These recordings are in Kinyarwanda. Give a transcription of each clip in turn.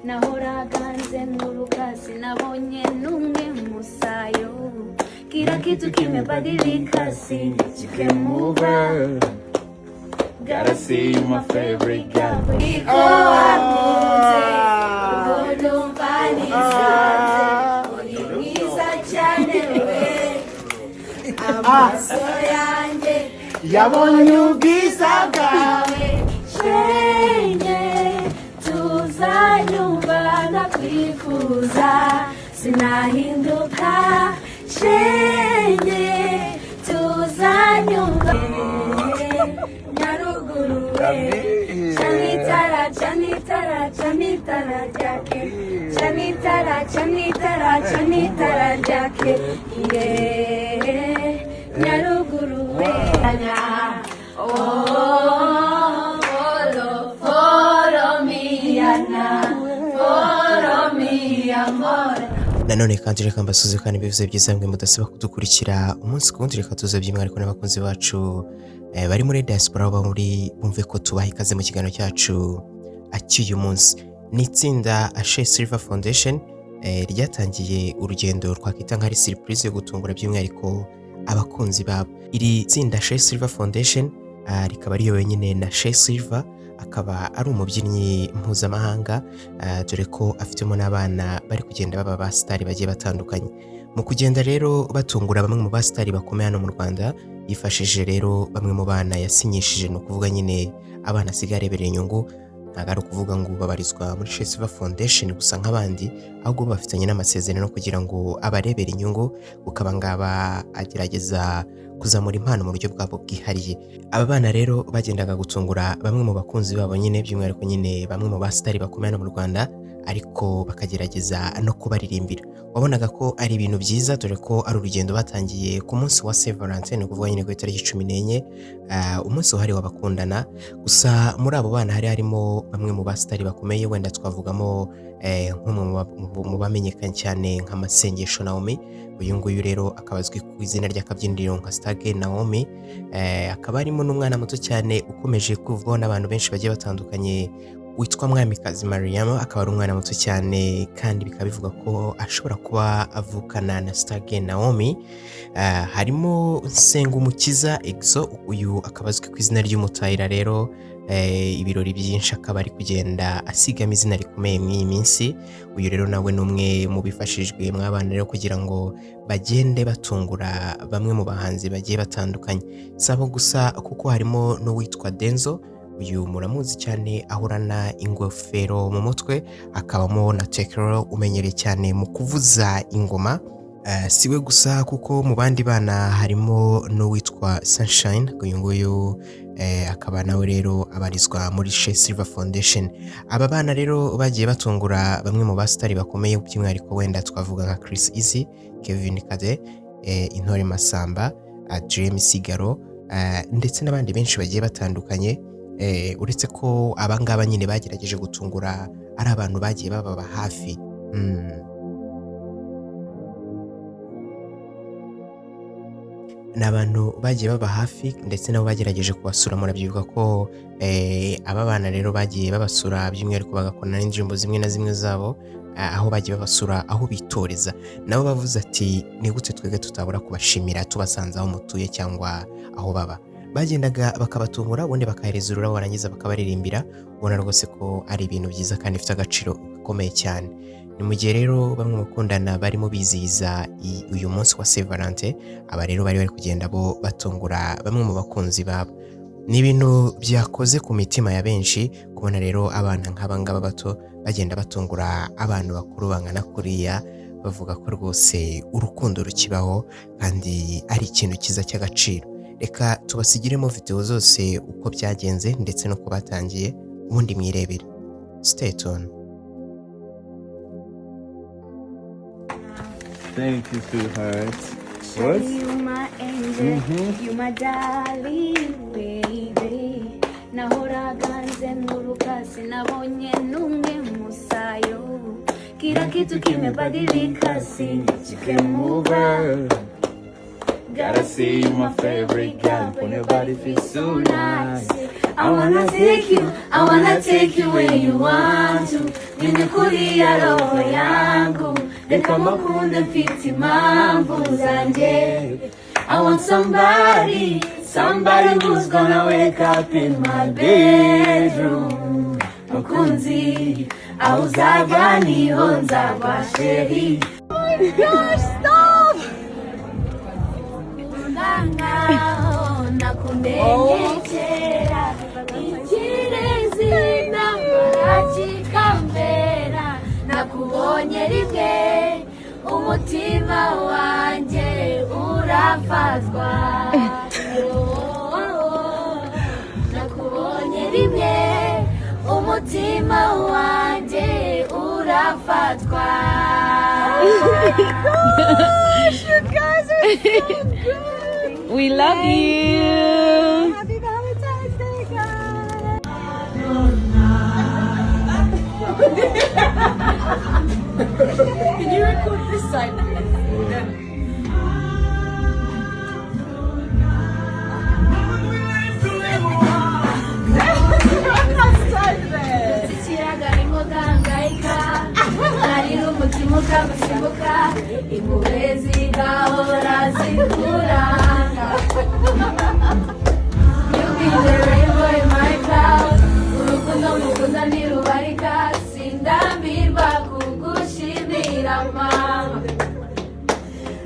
nahoraga nzenguruka sinabonye n'umwe musayo, kila kitu kimebadilika, since you came over. Gotta see you my favorite girl. Iko wakuze, udumfanisaze, ulimwiza cyane we, amaso yanjye yabonye ubwiza bwawe. Shenye tuzanyumva nakwifuza, sinahinduka. Shenye tuzanyumva Chanitara, chanitara, chanitara jake, chanitara, chanitara, chanitara jake, yeah, Nyaruguru wenya, oh, follow me, Anna, follow me, amore. Nanone kandi reka mbasuze kandi bivuze byiza mwe mudasiba kudukurikira umunsi ku wundi, reka tuze by'umwihariko n'abakunzi bacu bari muri diaspora muri bumve ko tubaha ikaze mu kiganiro cyacu cy'uyu munsi. Ni itsinda Ashe Silver Foundation ryatangiye urugendo rwakita nk'ari surprise yo gutungura by'umwihariko abakunzi babo. Iri tsinda Ashe Silver Foundation rikaba riyobowe nyine na Ashe Silver, akaba ari umubyinnyi mpuzamahanga dore ko afitemo n'abana bari kugenda baba ba star bagiye batandukanye. Mu kugenda rero batungura bamwe mu ba star bakomeye hano mu Rwanda, yifashije rero bamwe mu bana yasinyishije, no kuvuga nyine abana sigarebereye inyungu, ntago ari ukuvuga ngo babarizwa muri Ashe Silver Foundation gusa nk'abandi, ahubwo bafitanye n'amasezerano kugira ngo abarebere inyungu, ukaba ngaba agerageza kuzamura impano mu buryo bwabo bwihariye. Aba bana rero bagendaga gutungura bamwe mu bakunzi babo nyine, by'umwihariko nyine bamwe mu ba star bakomeye hano mu Rwanda, ariko bakagerageza no kubaririmbira. Wabonaga ko ari ibintu byiza, dore ko ari urugendo batangiye ku munsi wa Saint Valentin, no kuvuga nyine ku itariki 14, umunsi wahariwe abakundana. Gusa muri abo bana hari harimo bamwe mu ba star bakomeye, wenda twavugamo mu bamenyekanye cyane nka Masengesho Naomi. Uyu nguyu rero akaba azwi ku izina ry'akabyiniriro nka Stage Naomi. Akaba harimo n'umwana muto cyane ukomeje kuvugwaho n'abantu benshi bagiye batandukanye witwa Mwamikazi Mariam, akaba ari umwana muto cyane kandi bikaba bivuga ko ashobora kuba avukana na Stage Naomi. Harimo Nsengumukiza Exo, uyu akaba azwi ku izina ry'Umutahira. Rero ibirori byinshi akaba ari kugenda asigamo izina rikomeye mw'iyi minsi. Uyu rero nawe n'umwe mu bifashijwe mw'abana rero kugira ngo bagende batungura bamwe mu bahanzi bagiye batandukanye. Sabo gusa kuko harimo n'uwitwa Denzo, uyu muramuzi cyane ahorana ingofero mu mutwe, akabamo na Tekro umenyereye cyane mu kuvuza ingoma. Siwe gusa kuko mu bandi bana harimo n'uwitwa Sunshine, uyu nguyu akaba nawe rero abarizwa muri Ashe Silver Foundation. Aba bana rero bagiye batungura bamwe mu ba star bakomeye, by'umwihariko wenda twavuga nka Chris Easy, Kevin Kade, Intore Masamba, Dream Sigaro, ndetse n'abandi benshi bagiye batandukanye. Uretse ko abangaba nyine bagerageje gutungura ari abantu bagiye baba hafi. N'abantu bagiye baba hafi ndetse nabo bagerageje kubasura. Murabyibuka ko aba bana rero bagiye babasura, by'umwihariko bagakora n'indirimbo zimwe na zimwe zabo, aho bagiye babasura aho bitoreza. Nabo bavuze ati ni gute twebwe tutabura kubashimira tubasanze aho mutuye cyangwa aho baba. Bagendaga bakabatungura, ubundi bakahereza ururabo, barangiza bakabaririmbira. Ubona rwose ko ari ibintu byiza kandi bifite agaciro gakomeye cyane. Ni mu gihe rero bamwe mukundana barimo bizihiza uyu munsi wa Saint Valentin, aba rero bari kugenda bo batungura bamwe mu bakunzi babo. Ni ibintu byakoze ku mitima ya benshi kubona rero abana nk'abangaba bato bagenda batungura abantu bakuru bangana kuriya, bavuga ko rwose urukundo rukibaho kandi ari ikintu cyiza cy'agaciro. Reka tubasigiremo video zose uko byagenze ndetse no kubatangiye, ubundi mwirebere. Stay tuned. Thank you, sweetheart. What? You my angel, you my darling baby. Nahoraga nzenguruka sinabonye n'umwe musayo, kila kitu kimebadilika, since you came over. Gotta see you my favorite girl, when your body feels so nice. I wanna take you where you want to. Nimekulia roho yangu, reka makunde mfite impamvu zanje. I want somebody who's gonna wake up in my bedroom. Mukunzi, auzaga niho nzagwa sheri. Oh my gosh, stop! Nakunengekera ikirezi n'amarakikamera. Nakubonye rimwe umutima wanje urafazwa. Nakubonye rimwe umutima wanje urafatwa. Gosh, you guys are so good. We love you. Happy Valentine's Day, guys. Can you record this side, please? Impuhwe zigahora zikuranga. You be the rainbow in my cloud. Urukundo mukunda ntirubarika. Sindambirwa kugushimira mama.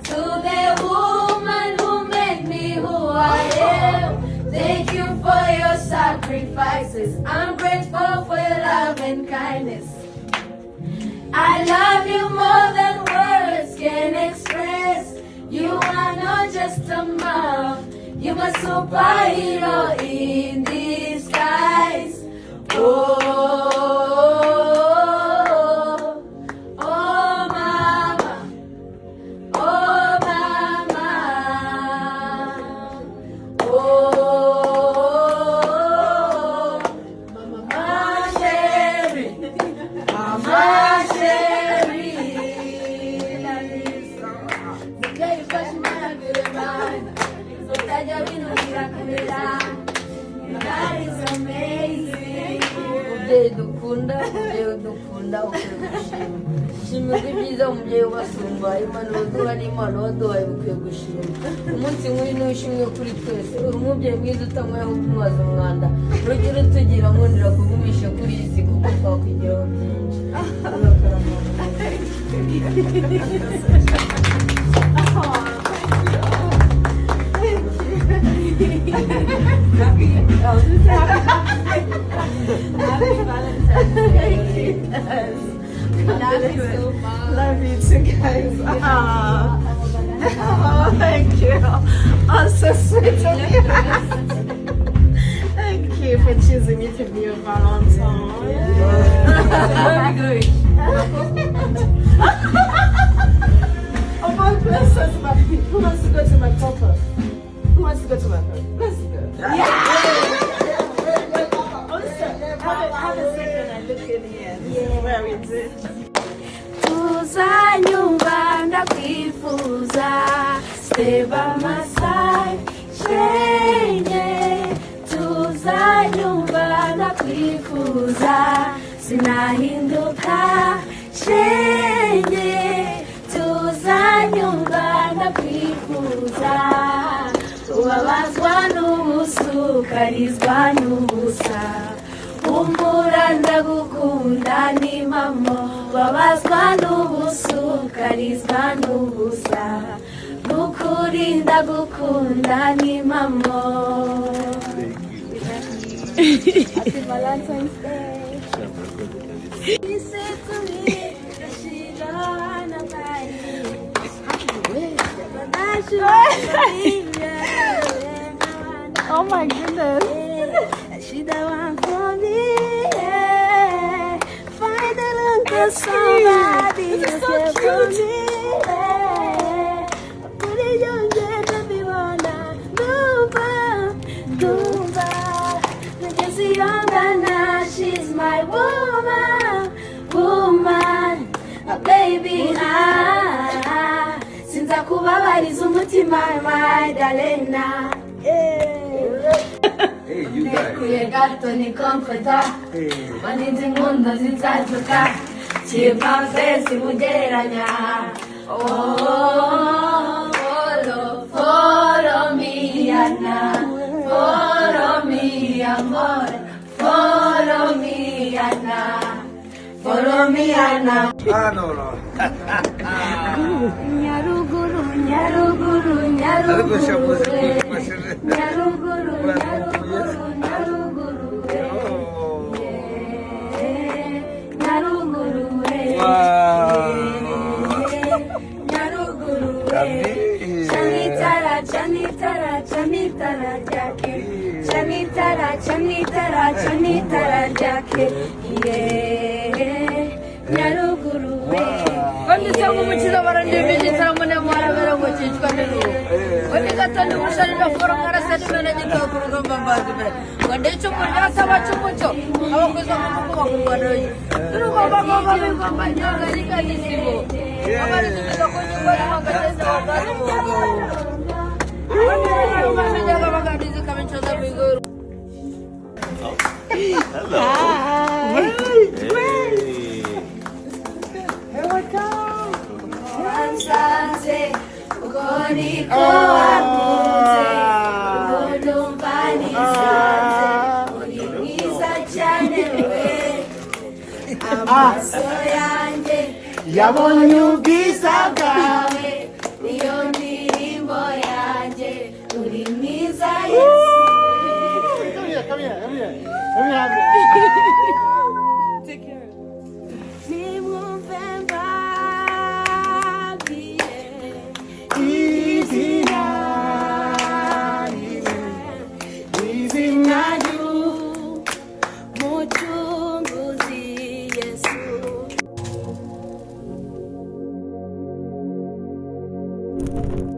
To the woman who made me who I am, thank you for your sacrifices. I'm grateful for your love and kindness. I love you more than words can express. You are not just a mom, you're my superhero in disguise. Oh, oh mama, oh mama, oh mama Sherry, mama. Dukunda ukwiye gushima ibyiza umubyeyi ubasumba imana uduha n'imana waduhaye ukwiye gushima umunsi nk'uyu n'ushimwe kuri twese uri umubyeyi mwiza utamwaye umumaze umwanda urugero tugira nkundira kugumisha kuri iyi si kuko twakwigiraho byinshi. Happy Valentine's Day. Love you so much. Love you too, guys. Oh, thank you. Oh, so sweet of you. Thank you for choosing me to be your Valentine. Very good. Oh, my blessings, my people. Who wants to go to my papa? Who wants to go to my papa? Let's go. Yeah! Have a second and look in here. Yeah. Where is it? Tuzanyumva ndakwifuza. Stay by my side, shenge. Tuzanyumva ndakwifuza. Sinahinduka, shenge. Tuzanyumva ndakwifuza. Ubabazwa n'ubusa, ukarizwa n'ubusa. Humura ndagukunda ni mama. Ubabazwa n'ubusa, ukarizwa n'ubusa. Nukuri ndagukunda ni mama. Happy Valentine's Day. Oh my goodness. She the one for me. Yeah. Find a little somebody This is so care for cute. me. Yeah. Put it on your baby wanna Dumba, Dumba. Just a young girl, she's my woman, woman. A baby, since I kubabariza umutima, my Dalena. Yeah. Kuye gato ni komfota Maninzi nkunda zinzaduka Chipa fesi mugereranya Follow me Anna Follow me amore Follow me Anna Follow me Anna no. Nyaruguru Nyaruguru Nyaruguru Nyaruguru Chanitara jake Nyaruguru Kandi cyangwa umukiza barandebije cyangwa ne mwarabera ngo cyicwa nero Kandi gatandi musharira fora karasani mena gito kurugamba mbazime Kandi cyo kurya saba cyumucyo abakoze mu bakurwana Turugamba baba bigamba nyanga likandi sibo Abari tuza ko nyumba magateza bagazo Hello. Hi. Hey. Here we go. Yabonye ubwiza bwawe niyo ndirimbo yanjye uri mwiza Yesu Come here. Let me have it. Take care. nimwumve mbabwiye Izina ry'umucunguzi Yesu